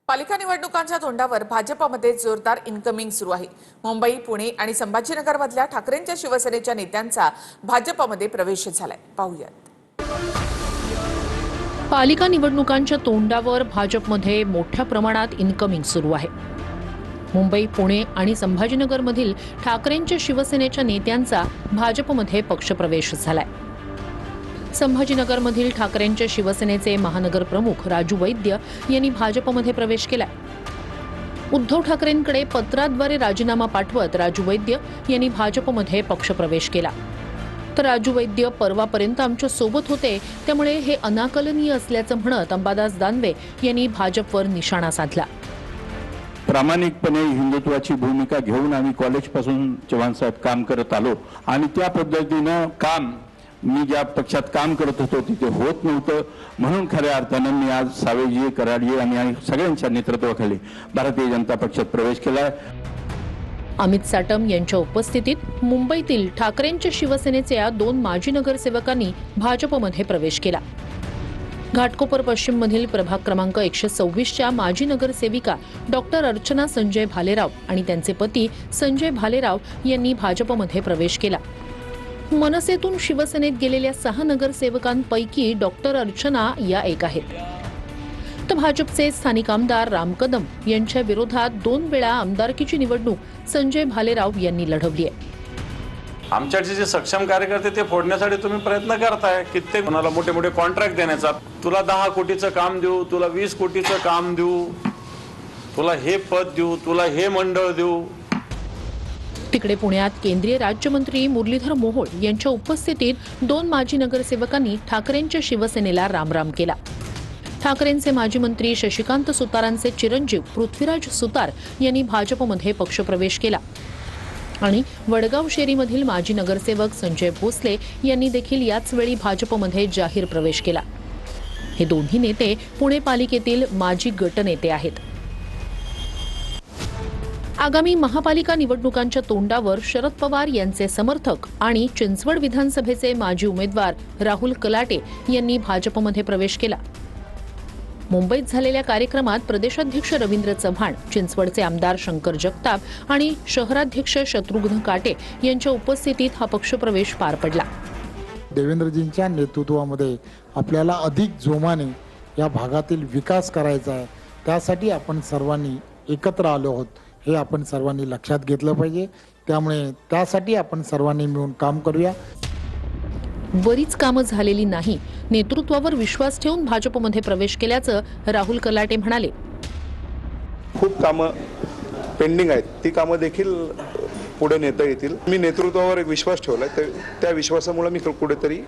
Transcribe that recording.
पालिका निवडणुकांच्या तोंडावर भाजपमध्ये जोरदार इनकमिंग सुरू आहे। मुंबई, पुणे आणि संभाजीनगरमधल्या ठाकरेंच्या शिवसेनेच्या नेत्यांचा भाजपमध्ये प्रवेश झालाय। पाहूयात। पालिका निवडणुकांच्या तोंडावर भाजपमध्ये मोठ्या प्रमाणात इनकमिंग सुरू आहे। मुंबई, पुणे आणि संभाजीनगरमधील ठाकरेंच्या शिवसेनेच्या नेत्यांचा भाजपमध्ये पक्षप्रवेश झालाय। संभाजीनगरमधील ठाकरेंच्या शिवसेनेचे महानगर प्रमुख राजू वैद्य यांनी भाजपमध्ये प्रवेश केलाय। उद्धव ठाकरेंकडे पत्राद्वारे राजीनामा पाठवत राजू वैद्य यांनी भाजपमध्ये पक्षप्रवेश केला। तर राजू वैद्य परवापर्यंत आमच्या सोबत होते, त्यामुळे हे अनाकलनीय असल्याचं म्हणत अंबादास दानवे यांनी भाजपवर निशाणा साधला। प्रामाणिकपणे हिंदुत्वाची भूमिका घेऊन आम्ही कॉलेजपासून चव्हाण साहेब काम करत आलो आणि त्या पद्धतीनं काम मी ज्या पक्षात काम करत होतो तिथे होत नव्हतं, म्हणून खऱ्या अर्थानं मी आज सावेजी, कराडजी आणि सगळ्यांच्या नेतृत्वाखाली भारतीय जनता पक्षात प्रवेश केला। अमित साटम यांच्या उपस्थितीत मुंबईतील ठाकरेंच्या शिवसेनेच्या 2 माजी नगरसेवकांनी भाजपमध्ये प्रवेश केला। घाटकोपर पश्चिम मधील प्रभाग क्रमांक 126च्या माजी नगरसेविका डॉक्टर अर्चना संजय भालेराव आणि त्यांचे पती संजय भालेराव यांनी भाजपमध्ये प्रवेश केला। मनसेतून शिवसेनेत गेलेल्या 6 नगरसेवकांपैकी डॉक्टर अर्चना या एक आहेत। तर भाजपचे स्थानिक आमदार राम कदम यांच्या विरोधात 2 वेळा आमदारकीची निवडणूक संजय भालेराव यांनी लढवली आहे। आमच्याचे जे सक्षम कार्यकर्ते ते फोडण्यासाठी तुम्ही प्रयत्न करताय। कित्येक कोणाला मोठे मोठे कॉन्ट्रॅक्ट देण्याचा, तुला 10 कोटीचं काम देऊ, तुला 20 कोटीचं काम देऊ, तुला हे पद देऊ, तुला हे मंडळ देऊ। तिकडे पुण्यात केंद्रीय राज्यमंत्री मुरलीधर मोहोळ यांच्या उपस्थितीत 2 माजी नगरसेवकांनी ठाकरेंच्या शिवसेनेला रामराम केला। ठाकरेंचे माजी मंत्री शशिकांत सुतारांचे चिरंजीव पृथ्वीराज सुतार यांनी भाजपमध्ये पक्षप्रवेश केला आणि वडगाव शेरीमधील माजी नगरसेवक संजय भोसले यांनी देखील याच वेळी भाजपमध्ये जाहीर प्रवेश केला। हे दोन्ही नेते पुणे पालिकेतील माजी गटनेते आहेत। आगामी महापालिका निवडणुकांच्या तोंडावर शरद पवार यांचे समर्थक आणि चिंचवड विधानसभेचे माजी उमेदवार राहुल कलाटे यांनी भाजपमध्ये प्रवेश केला। मुंबईत झालेल्या कार्यक्रमात प्रदेशाध्यक्ष रवींद्र चव्हाण, चिंचवडचे आमदार शंकर जगताप आणि शहराध्यक्ष शत्रुघ्न काटे यांच्या उपस्थितीत हा पक्षप्रवेश पार पडला। देवेंद्रजींच्या नेतृत्वामध्ये आपल्याला अधिक जोमाने या भागातील विकास करायचा आहे, त्यासाठी आपण सर्वांनी एकत्र आलो आहोत हे आपण सर्वांनी लक्षात घेतलं पाहिजे। त्यामुळे त्यासाठी आपण सर्वांनी मिळून काम करूया। बरीच कामं झालेली नाही, नेतृत्वावर विश्वास ठेवून भाजपमध्ये प्रवेश केल्याचं राहुल कलाटे म्हणाले। खूप कामं पेंडिंग आहेत, ती कामं देखील पुढे नेता येतील। मी नेतृत्वावर एक विश्वास ठेवलाय, त्या विश्वासामुळे मी कुठेतरी